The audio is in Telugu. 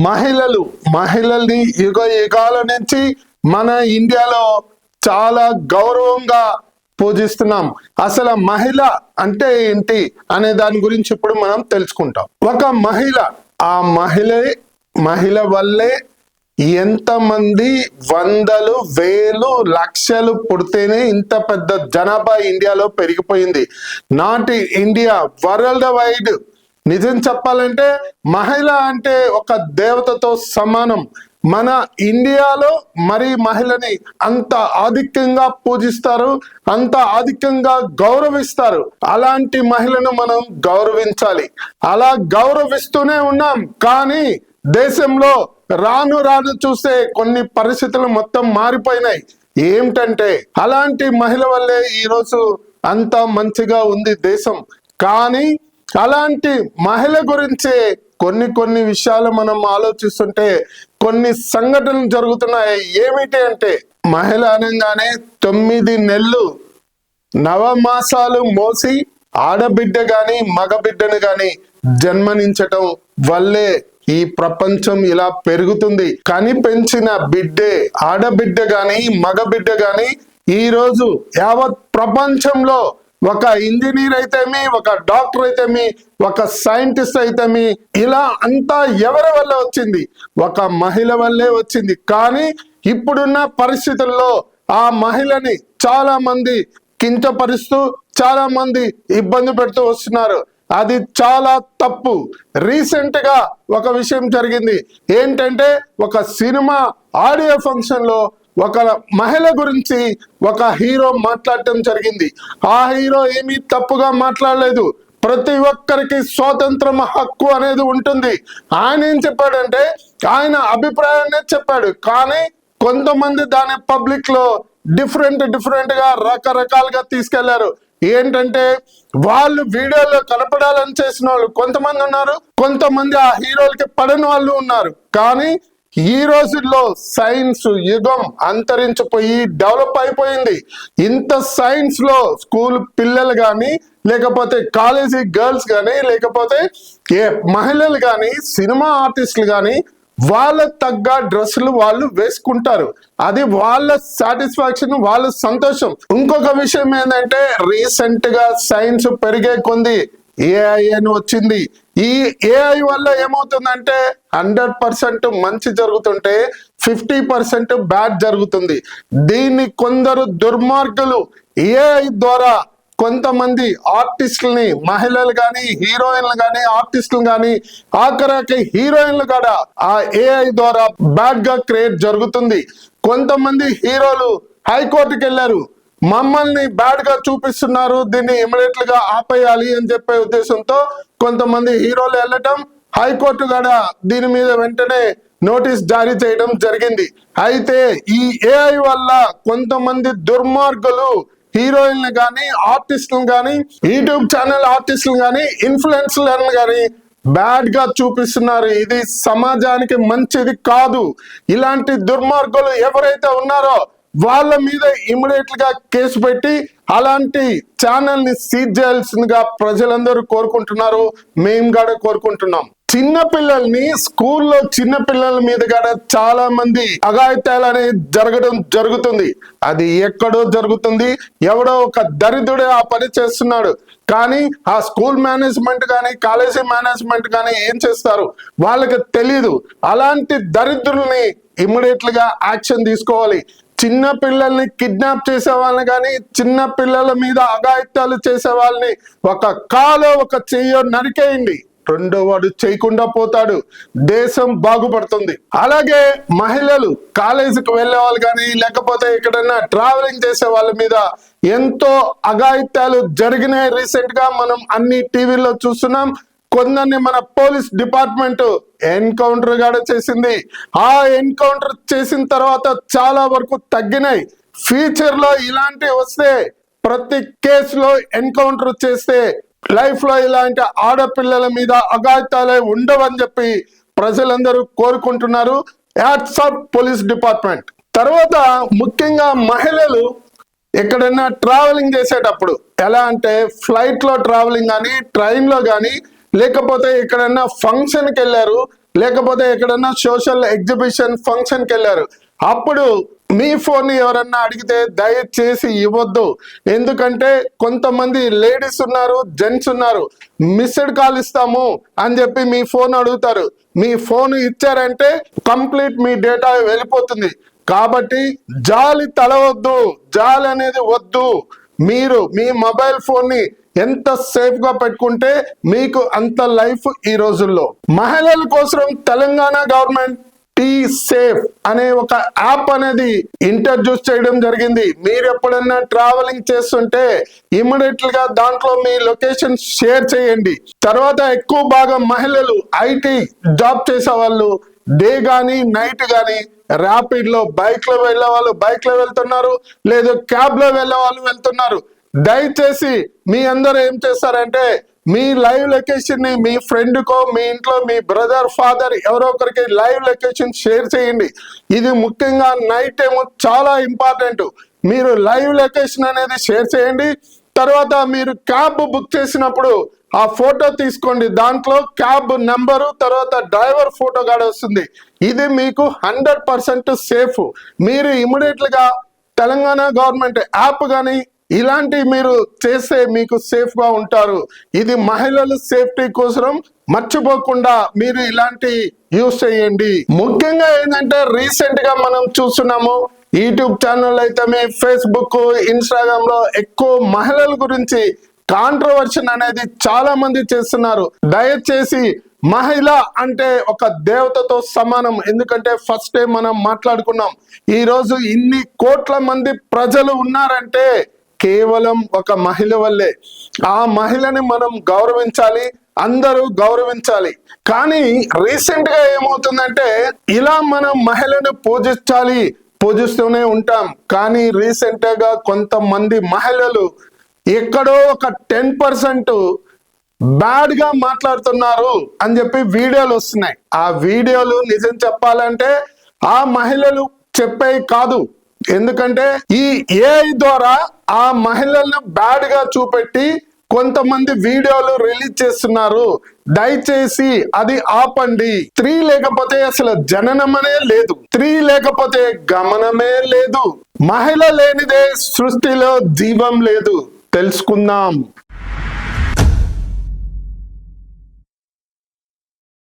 మహిళల్ని యుగ యుగాల నుంచి మన ఇండియాలో చాలా గౌరవంగా పూజిస్తున్నాం. అసలు మహిళ అంటే ఏంటి అనే దాని గురించి ఇప్పుడు మనం తెలుసుకుంటాం. ఒక ఆ మహిళ వల్లే ఎంతమంది వందలు వేలు లక్షలు పుడితేనే ఇంత పెద్ద జనాభా ఇండియాలో పెరిగిపోయింది. Not India, world wide. నిజం చెప్పాలంటే మహిళ అంటే ఒక దేవతతో సమానం. మన ఇండియాలో మరి మహిళని అంత ఆధిక్యంగా పూజిస్తారు, అంత ఆధిక్యంగా గౌరవిస్తారు. అలాంటి మహిళను మనం గౌరవించాలి. అలా గౌరవిస్తూనే ఉన్నాం. కానీ దేశంలో రాను చూస్తే కొన్ని పరిస్థితులు మొత్తం మారిపోయినాయి. ఏమిటంటే అలాంటి మహిళ వల్లే ఈరోజు అంత మంచిగా ఉంది దేశం. కానీ అలాంటి మహిళ గురించే కొన్ని విషయాలు మనం ఆలోచిస్తుంటే కొన్ని సంఘటనలు జరుగుతున్నాయి. ఏమిటి అంటే మహిళ అనగానే 9 నెలలు నవమాసాలు మోసి ఆడబిడ్డ గాని మగబిడ్డను గాని జన్మనించటం వల్లే ఈ ప్రపంచం ఇలా పెరుగుతుంది. కనిపెంచిన బిడ్డే, ఆడబిడ్డ గాని మగబిడ్డ గాని ఈ రోజు యావత్ ప్రపంచంలో ఒక ఇంజనీర్ అయితేమి, ఒక డాక్టర్ అయితేమి, ఒక సైంటిస్ట్ అయితేమి, ఇలా అంతా ఎవరి వల్ల వచ్చింది? ఒక మహిళ వల్లే వచ్చింది. కానీ ఇప్పుడున్న పరిస్థితుల్లో ఆ మహిళని చాలా మంది కించపరుస్తూ, చాలా మంది ఇబ్బంది పెడుతూ వస్తున్నారు. అది చాలా తప్పు. రీసెంట్ గా ఒక విషయం జరిగింది. ఏంటంటే ఒక సినిమా ఆడియో ఫంక్షన్ లో ఒక మహిళ గురించి ఒక హీరో మాట్లాడటం జరిగింది. ఆ హీరో ఏమీ తప్పుగా మాట్లాడలేదు. ప్రతి ఒక్కరికి స్వాతంత్రం, హక్కు అనేది ఉంటుంది. ఆయన ఏం చెప్పాడంటే ఆయన అభిప్రాయాన్ని చెప్పాడు. కానీ కొంతమంది దాని పబ్లిక్ లో డిఫరెంట్ గా రకరకాలుగా తీసుకెళ్లారు. ఏంటంటే వాళ్ళు వీడియోలో కనపడాలని చేసిన వాళ్ళు కొంతమంది ఉన్నారు, కొంతమంది ఆ హీరోలకి పడని వాళ్ళు ఉన్నారు. కానీ ఈ రోజుల్లో సైన్స్ యుగం అంతరించిపోయి డెవలప్ అయిపోయింది. ఇంత సైన్స్ లో స్కూల్ పిల్లలు కానీ, లేకపోతే కాలేజీ గర్ల్స్ కానీ, లేకపోతే మహిళలు కానీ, సినిమా ఆర్టిస్టులు కానీ వాళ్ళ తగ్గ డ్రెస్సులు వాళ్ళు వేసుకుంటారు. అది వాళ్ళ సాటిస్ఫాక్షన్, వాళ్ళ సంతోషం. ఇంకొక విషయం ఏంటంటే రీసెంట్ గా సైన్స్ పెరిగే కొంది ఏఐ అని వచ్చింది. ఈ ఏఐ వల్ల ఏమవుతుందంటే 100% మంచి జరుగుతుంటే 50% బ్యాడ్ జరుగుతుంది. దీన్ని కొందరు దుర్మార్గులు ఏఐ ద్వారా కొంతమంది ఆర్టిస్టులని, మహిళలు కానీ, హీరోయిన్లు కానీ, ఆర్టిస్టులు కానీ, ఆఖరికి హీరోయిన్లు కూడా ఆ ఏఐ ద్వారా బ్యాడ్ గా క్రియేట్ జరుగుతుంది. కొంతమంది హీరోలు హైకోర్టుకి వెళ్ళారు. మమ్మల్ని బ్యాడ్ గా చూపిస్తున్నారు, దీన్ని ఇమీడియట్ గా ఆపేయాలి అని చెప్పే ఉద్దేశంతో కొంతమంది హీరోలు వెళ్ళటం, హైకోర్టు కూడా దీని మీద వెంటనే నోటీస్ జారీ చేయడం జరిగింది. అయితే ఈ ఏఐ వల్ల కొంతమంది దుర్మార్గులు హీరోయిన్లు కానీ, ఆర్టిస్టులు కానీ, యూట్యూబ్ ఛానల్ ఆర్టిస్టులు కానీ, ఇన్ఫ్లుయెన్సర్లను కానీ బ్యాడ్ గా చూపిస్తున్నారు. ఇది సమాజానికి మంచిది కాదు. ఇలాంటి దుర్మార్గులు ఎవరైతే ఉన్నారో వాళ్ళ మీద ఇమీడియట్ గా కేసు పెట్టి అలాంటి ఛానల్ ని సీజ్ చేయాల్సిందిగా ప్రజలందరూ కోరుకుంటున్నారు. మేము కూడా కోరుకుంటున్నాం. చిన్న పిల్లల్ని స్కూల్లో చిన్న పిల్లల మీద కూడా చాలా మంది అఘాయిత్యాలు అనేది జరుగుతుంది. అది ఎక్కడో జరుగుతుంది. ఎవడో ఒక దరిద్రుడే ఆ పని చేస్తున్నాడు. కానీ ఆ స్కూల్ మేనేజ్మెంట్ కానీ, కాలేజీ మేనేజ్మెంట్ కానీ ఏం చేస్తారు వాళ్ళకి తెలీదు. అలాంటి దరిద్రుల్ని ఇమీడియట్ గా యాక్షన్ తీసుకోవాలి. చిన్న పిల్లల్ని కిడ్నాప్ చేసే వాళ్ళని కానీ, చిన్న పిల్లల మీద అఘాయిత్యాలు చేసే వాళ్ళని ఒక కాలో ఒక చెయ్యో నరికేయండి. రెండో వాడు చేయకుండా పోతాడు. దేశం బాగుపడుతుంది. అలాగే మహిళలు కాలేజీకి వెళ్ళే వాళ్ళు కానీ, లేకపోతే ఎక్కడైనా ట్రావెలింగ్ చేసే వాళ్ళ మీద ఎంతో అఘాయిత్యాలు జరిగినాయి. రీసెంట్ గా మనం అన్ని టీవీల్లో చూస్తున్నాం. కొందరిని మన పోలీస్ డిపార్ట్మెంట్ ఎన్కౌంటర్ కూడా చేసింది. ఆ ఎన్కౌంటర్ చేసిన తర్వాత చాలా వరకు తగ్గినాయి. ఫ్యూచర్ లో ఇలాంటివి వస్తే, ప్రతి కేసులో ఎన్కౌంటర్ చేస్తే లైఫ్ లో ఇలాంటి ఆడపిల్లల మీద అఘాయిత్యాలే ఉండవని చెప్పి ప్రజలందరూ కోరుకుంటున్నారు. Hats off police department. తర్వాత ముఖ్యంగా మహిళలు ఎక్కడైనా ట్రావెలింగ్ చేసేటప్పుడు ఎలా అంటే ఫ్లైట్ లో ట్రావెలింగ్ కానీ, ట్రైన్ లో కానీ, లేకపోతే ఎక్కడైనా ఫంక్షన్కి వెళ్ళారు, లేకపోతే ఎక్కడన్నా సోషల్ ఎగ్జిబిషన్ ఫంక్షన్కి వెళ్ళారు, అప్పుడు మీ ఫోన్ ఎవరన్నా అడిగితే దయచేసి ఇవ్వద్దు. ఎందుకంటే కొంతమంది లేడీస్ ఉన్నారు, జెంట్స్ ఉన్నారు, మిస్డ్ కాల్ ఇస్తాము అని చెప్పి మీ ఫోన్ అడుగుతారు. మీ ఫోన్ ఇచ్చారంటే కంప్లీట్ మీ డేటా వెళ్ళిపోతుంది. కాబట్టి జాలి తలవద్దు, జాలి అనేది వద్దు. మీరు మీ మొబైల్ ఫోన్ ని ఎంత సేఫ్ గా పెట్టుకుంటే మీకు అంత లైఫ్ ఈ రోజుల్లో. మహిళల కోసం తెలంగాణ గవర్నమెంట్ టీ సేఫ్ అనే ఒక యాప్ అనేది ఇంట్రడ్యూస్ చేయడం జరిగింది. మీరు ఎప్పుడన్నా ట్రావెలింగ్ చేస్తుంటే ఇమ్మీడియట్ గా దాంట్లో మీ లొకేషన్ షేర్ చేయండి. తర్వాత ఎక్కువ భాగం మహిళలు ఐటీ జాబ్ చేసే వాళ్ళు డే గాని నైట్ గాని ర్యాపిడ్ లో బైక్ లో వెళ్ళే వాళ్ళు బైక్ లో వెళ్తున్నారు, లేదు క్యాబ్ లో వెళ్ళే వాళ్ళు వెళ్తున్నారు. దయచేసి మీ అందరూ ఏం చేస్తారంటే మీ లైవ్ లొకేషన్ ని మీ ఫ్రెండ్ కో, మీ ఇంట్లో మీ బ్రదర్, ఫాదర్ ఎవరో ఒకరికి లైవ్ లొకేషన్ షేర్ చేయండి. ఇది ముఖ్యంగా నైట్ టైం చాలా ఇంపార్టెంట్. మీరు లైవ్ లొకేషన్ అనేది షేర్ చేయండి. తర్వాత మీరు క్యాబ్ బుక్ చేసినప్పుడు ఆ ఫోటో తీసుకోండి. దాంట్లో క్యాబ్ నెంబరు తర్వాత డ్రైవర్ ఫోటో కూడా వస్తుంది. ఇది మీకు 100% సేఫ్. మీరు ఇమ్మీడియట్ గా తెలంగాణ గవర్నమెంట్ యాప్ కానీ ఇలాంటి మీరు చేస్తే మీకు సేఫ్ గా ఉంటారు. ఇది మహిళల సేఫ్టీ కోసం మర్చిపోకుండా మీరు ఇలాంటి యూస్ చేయండి. ముఖ్యంగా ఏంటంటే రీసెంట్ గా మనం చూస్తున్నాము, యూట్యూబ్ ఛానల్ అయితే ఫేస్బుక్, ఇన్స్టాగ్రామ్ లో ఎక్కువ మహిళల గురించి కాంట్రవర్షన్ అనేది చాలా మంది చేస్తున్నారు. దయచేసి మహిళ అంటే ఒక దేవతతో సమానం. ఎందుకంటే ఫస్ట్ టైం మనం మాట్లాడుకున్నాం, ఈ రోజు ఇన్ని కోట్ల మంది ప్రజలు ఉన్నారంటే కేవలం ఒక మహిళ వల్లే. ఆ మహిళని మనం గౌరవించాలి, అందరూ గౌరవించాలి. కానీ రీసెంట్ గా ఏమవుతుందంటే ఇలా మనం మహిళను పూజిస్తూనే ఉంటాం. కానీ రీసెంట్ గా కొంతమంది మహిళలు ఎక్కడో ఒక 10% బ్యాడ్ గా మాట్లాడుతున్నారు అని చెప్పి వీడియోలు వస్తున్నాయి. ఆ వీడియోలు నిజం చెప్పాలంటే ఆ మహిళలు చెప్పేవి కాదు. ఎందుకంటే ఈ ఏఐ ద్వారా ఆ మహిళలను బ్యాడ్ గా చూపెట్టి కొంతమంది వీడియోలు రిలీజ్ చేస్తున్నారు. దయచేసి అది ఆపండి. స్త్రీ లేకపోతే అసలు జననమనే లేదు, స్త్రీ లేకపోతే గమనమే లేదు, మహిళ లేనిదే సృష్టిలో జీవం లేదు. తెలుసుకుందాం.